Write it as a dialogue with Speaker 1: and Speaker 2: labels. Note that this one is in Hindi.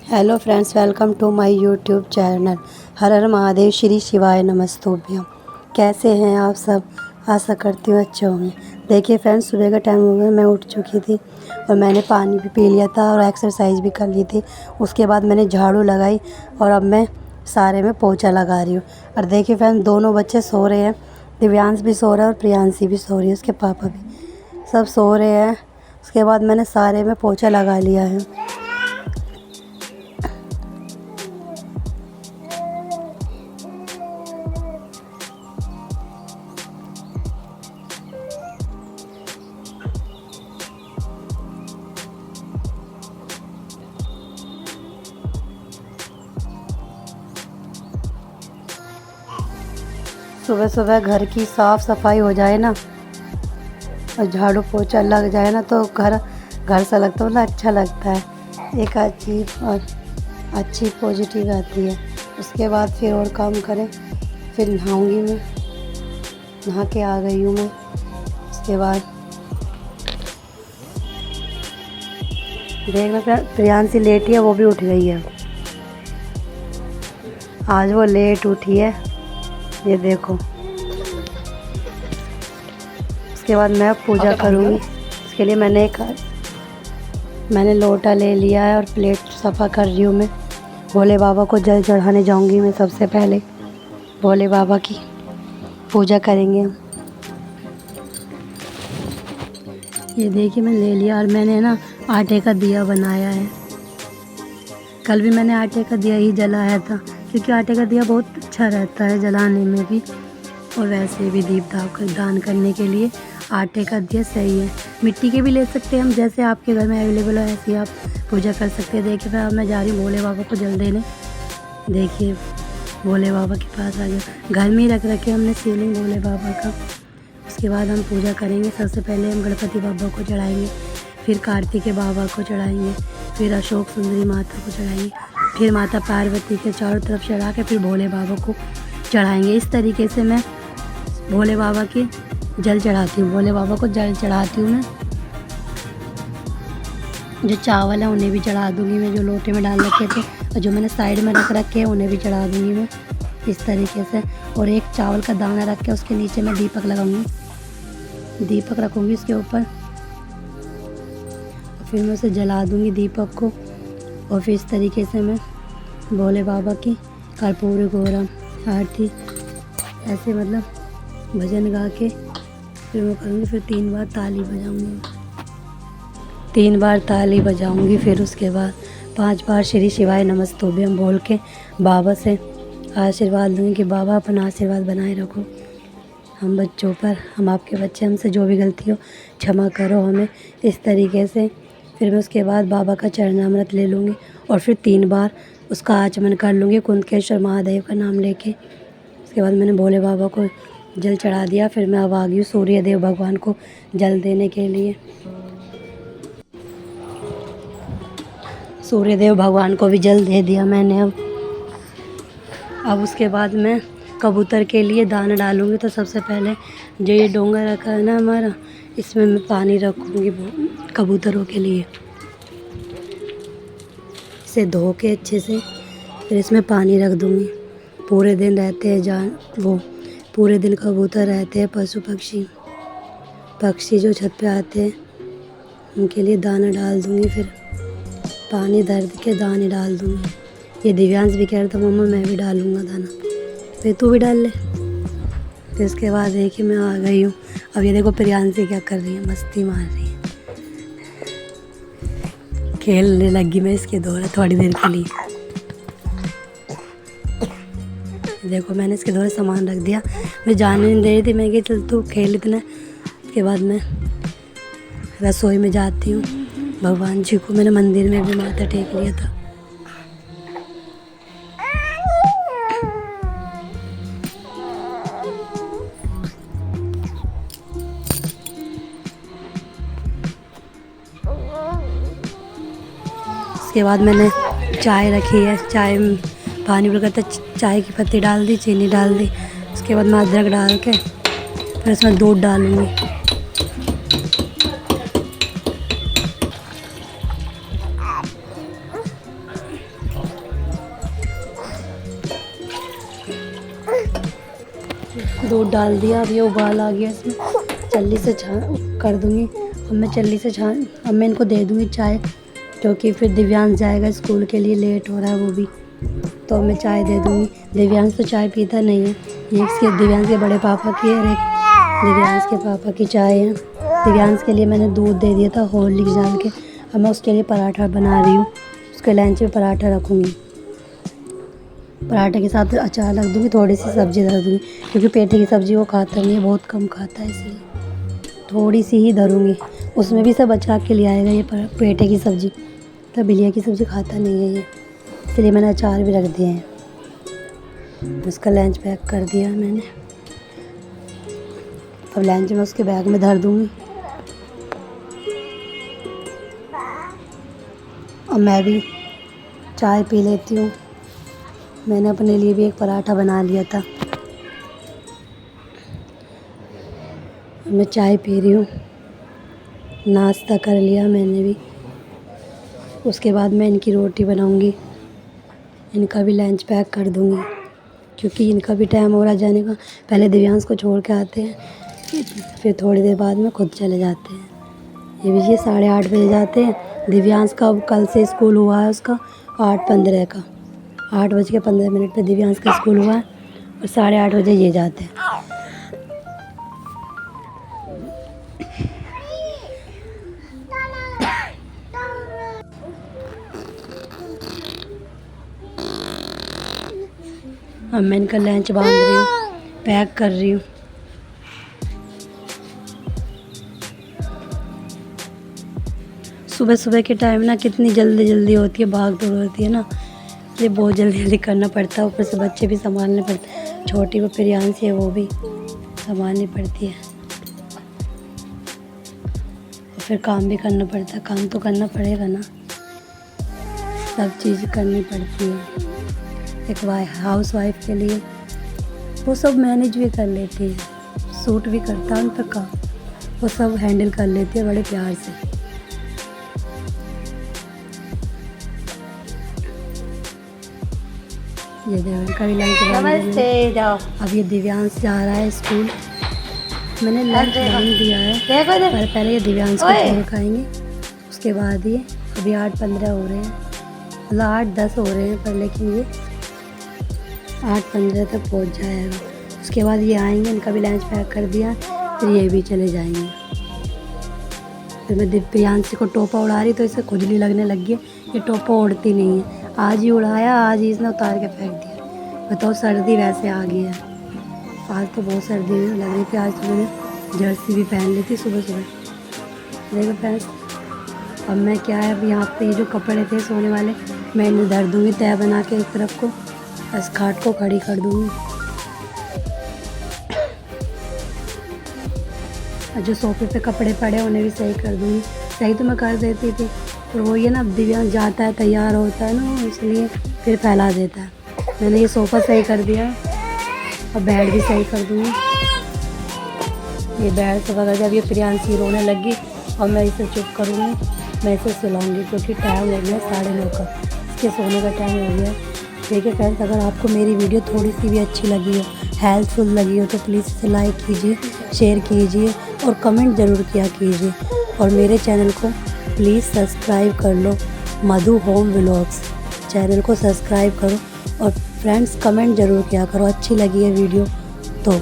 Speaker 1: Hello friends, welcome to my YouTube channel. हर हर महादेव, श्री शिवाय नमस्तुभ्यम। कैसे हैं आप सब? आशा करती हूँ अच्छे होंगे। देखिए फ्रेंड्स, सुबह का टाइम हो गया, मैं उठ चुकी थी और मैंने पानी भी पी लिया था और एक्सरसाइज भी कर ली थी। उसके बाद मैंने झाड़ू लगाई और अब मैं सारे में पोछा लगा रही हूँ। और देखिए फ्रेंड्स, दोनों बच्चे सो रहे हैं। दिव्यांश भी सो रहा है और प्रियांशी भी सो रही है, उसके पापा भी सब सो रहे हैं। उसके बाद मैंने सारे में पोछा लगा लिया है। सुबह सुबह घर की साफ़ सफाई हो जाए ना और झाड़ू पोछा लग जाए ना तो घर घर सा लगता है, मतलब अच्छा लगता है। एक अजीब और अच्छी पॉजिटिव आती है। उसके बाद फिर और काम करें। फिर नहाऊंगी मैं, नहा के आ गई हूँ मैं। उसके बाद देख मैं प्रियांशी लेटी है, वो भी उठ गई है। आज वो लेट उठी है, ये देखो। उसके बाद मैं पूजा करूँगी। उसके लिए मैंने लोटा ले लिया है और प्लेट सफ़ा कर रही हूँ मैं। भोले बाबा को जल चढ़ाने जाऊँगी मैं। सबसे पहले भोले बाबा की पूजा करेंगे हम। ये देखिए मैं ले लिया और मैंने ना आटे का दिया बनाया है। कल भी मैंने आटे का दिया ही जलाया था, क्योंकि आटे का दिया बहुत अच्छा रहता है जलाने में भी और वैसे भी दीप दान करने के लिए आटे का दिया सही है। मिट्टी के भी ले सकते हैं हम, जैसे आपके घर में अवेलेबल हो ऐसे आप पूजा कर सकते हैं। देखिए फिर अब मैं जा रही हूँ भोले बाबा को जल देने। देखिए भोले बाबा के पास आ गया। घर में ही रख रखे हमने शिवलिंग भोले बाबा का। उसके बाद हम पूजा करेंगे। सबसे पहले हम गणपति बाबा को चढ़ाएंगे, फिर कार्तिकेय बाबा को चढ़ाएंगे, फिर अशोक सुंदरी माता को चढ़ाएंगे, फिर माता पार्वती के चारों तरफ चढ़ा के फिर भोले बाबा को चढ़ाएंगे। इस तरीके से मैं भोले बाबा के जल चढ़ाती हूँ। भोले बाबा को जल चढ़ाती हूँ मैं। जो चावल है उन्हें भी चढ़ा दूँगी मैं, जो लोटे में डाल रखे थे, और जो मैंने साइड में रख रखे हैं उन्हें भी चढ़ा दूँगी मैं इस तरीके से। और एक चावल का दाना रख के उसके नीचे मैं दीपक लगाऊंगी, दीपक रखूँगी उसके ऊपर। फिर मैं उसे जला दूँगी दीपक को। और फिर इस तरीके से मैं भोले बाबा की कर्पूर गौरम आरती ऐसे मतलब भजन गा के फिर मैं करूँगी। फिर 3 बार ताली बजाऊँगी, 3 बार ताली बजाऊँगी। फिर उसके बाद 5 बार श्री शिवाय नमस्तुभ्यम बोल के बाबा से आशीर्वाद लूँगी कि बाबा अपना आशीर्वाद बनाए रखो हम बच्चों पर, हम आपके बच्चे, हमसे जो भी गलती हो क्षमा करो हमें, इस तरीके से। फिर मैं उसके बाद बाबा का चरणामृत ले लूँगी और फिर 3 बार उसका आचमन कर लूँगी कुंतकेश्वर महादेव का नाम लेके। उसके बाद मैंने भोले बाबा को जल चढ़ा दिया। फिर मैं अब आ गई हूँ सूर्य देव भगवान को जल देने के लिए। सूर्य देव भगवान को भी जल दे दिया मैंने। अब उसके बाद मैं कबूतर के लिए दाना डालूँगी। तो सबसे पहले जो ये डोंगा रखा है ना हमारा, इसमें मैं पानी रखूँगी कबूतरों के लिए। इसे धो के अच्छे से फिर इसमें पानी रख दूँगी। पूरे दिन रहते हैं पूरे दिन कबूतर रहते हैं, पशु पक्षी जो छत पे आते हैं उनके लिए दाना डाल दूँगी। फिर पानी दर्द के दाने डाल दूँगी। ये दिव्यांश भी कह रहा था मम्मा मैं भी डालूँगा दाना, फिर तू भी डाल ले। फिर उसके बाद देखिए मैं आ गई हूँ। अब ये देखो प्रियांशी क्या कर रही है, मस्ती मार रही है, खेलने लगी मैं इसके द्वारा थोड़ी देर के लिए। देखो मैंने इसके द्वारा सामान रख दिया, मैं जाने नहीं दे रही थी, मैं कि चल तू खेल इतना। उसके बाद मैं रसोई में जाती हूँ। भगवान जी को मैंने मंदिर में भी माथा टेक लिया था। उसके बाद मैंने चाय रखी है, चाय में पानी उबल कर चाय की पत्ती डाल दी, चीनी डाल दी। उसके बाद मैं अदरक डाल के फिर उसमें दूध डालूँगी। दूध डाल दिया, अब ये उबाल आ गया, इसमें चल्ली से कर दूँगी। अब मैं चल्ली से अब मैं इनको दे दूँगी चाय, क्योंकि फिर दिव्यांश जाएगा स्कूल के लिए, लेट हो रहा है वो भी, तो मैं चाय दे दूँगी। दिव्यांश तो चाय पीता नहीं है, ये इसके दिव्यांश के बड़े पापा की और एक दिव्यांश के पापा की चाय है। दिव्यांश के लिए मैंने दूध दे दिया था हॉर्लिक्स डाल के। अब मैं उसके लिए पराठा बना रही हूँ, उसके लंच में पराठा रखूँगी। पराठे के साथ अचार रख दूँगी, थोड़ी सी सब्ज़ी धर दूँगी, क्योंकि पेठे की सब्ज़ी वो खाता नहीं है, बहुत कम खाता है, इसलिए थोड़ी सी ही धरूँगी। उसमें भी सब बचा के ले आएगा ये पेठे की सब्ज़ी, तो बिलिया की सब्ज़ी खाता नहीं है ये, इसलिए मैंने अचार भी रख दिए हैं। उसका लंच पैक कर दिया मैंने, अब लंच में उसके बैग में धर दूँगी। और मैं भी चाय पी लेती हूँ। मैंने अपने लिए भी एक पराठा बना लिया था। मैं चाय पी रही हूँ, नाश्ता कर लिया मैंने भी। उसके बाद मैं इनकी रोटी बनाऊँगी, इनका भी लंच पैक कर दूँगी, क्योंकि इनका भी टाइम हो रहा जाने का। पहले दिव्यांश को छोड़ के आते हैं, फिर थोड़ी देर बाद में खुद चले जाते हैं। ये भी 8:30 बजे जाते हैं। दिव्यांश का कल से स्कूल हुआ है, उसका 8:15 का, 8:15 पे दिव्यांश का स्कूल हुआ है, और 8:30 बजे ये जाते हैं। अब मैं इनका लंच बांध रही हूँ, पैक कर रही हूँ। सुबह सुबह के टाइम ना कितनी जल्दी जल्दी होती है, भाग दौड़ होती है ना, ये बहुत जल्दी जल्दी करना पड़ता है। ऊपर से बच्चे भी संभालने पड़ते हैं, छोटी वो प्रियांशी है, वो भी संभालनी पड़ती है, और फिर काम भी करना पड़ता है। काम तो करना पड़ेगा ना, सब चीज़ करनी पड़ती है। एक हाउस वाइफ के लिए वो सब मैनेज भी कर लेती है, सूट भी करता है उन पर काम, वो सब हैंडल कर लेती है बड़े प्यार से। ये देवन का भी लंच नमस्ते जाओ। अब ये दिव्यांश जा रहा है स्कूल, मैंने लंच बना दिया है, पर पहले ये दिव्यांश को छोड़ खाएंगे, उसके बाद ये अभी 8:15 हो रहे हैं, मतलब 8:10 हो रहे हैं, पर लेकिन ये 8:15 तक पहुंच जाएगा। उसके बाद ये आएंगे, इनका भी लंच पैक कर दिया, फिर ये भी चले जाएंगे। फिर मैं दिव्यांश को टोपा उड़ा रही तो इसे खुजली लगने लग गई, ये टोपा उड़ती नहीं है। आज ही उड़ाया, आज ही इसने उतार के फेंक दिया। बताओ, सर्दी वैसे आ गई है, आज तो बहुत सर्दी लग रही थी। आज तो मैंने जर्सी भी पहन ली थी सुबह सुबह। देखो फ्रेंड्स, अब मैं क्या है, अब यहाँ पे ये जो कपड़े थे सोने वाले, मैं इन्हें धर दूँगी तय बना के एक तरफ को, बस खाट को खड़ी कर दूँगी। जो सोफे पे कपड़े पड़े उन्हें भी सही कर दूँगी। सही तो मैं कर देती थी, पर वो ये ना दिव्यांश जाता है, तैयार होता है ना, इसलिए फिर फैला देता है। मैंने ये सोफ़ा सही कर दिया, और बेड भी सही कर दूँगी। ये बेड से वगैरह जब ये प्रियांशी रोने लगी और मैं इसे चुप करूँगी, मैं इसे सुलाऊँगी, क्योंकि टाइम हो गया 9:30 का, इसके सोने का टाइम हो गया। ठीक है फ्रेंड्स, अगर आपको मेरी वीडियो थोड़ी सी भी अच्छी लगी हो, हेल्पफुल लगी हो, तो प्लीज़ इसे लाइक कीजिए, शेयर कीजिए और कमेंट ज़रूर किया कीजिए। और मेरे चैनल को प्लीज़ सब्सक्राइब कर लो, मधु होम व्लॉग्स चैनल को सब्सक्राइब करो, और फ्रेंड्स कमेंट ज़रूर किया करो अच्छी लगी है वीडियो तो।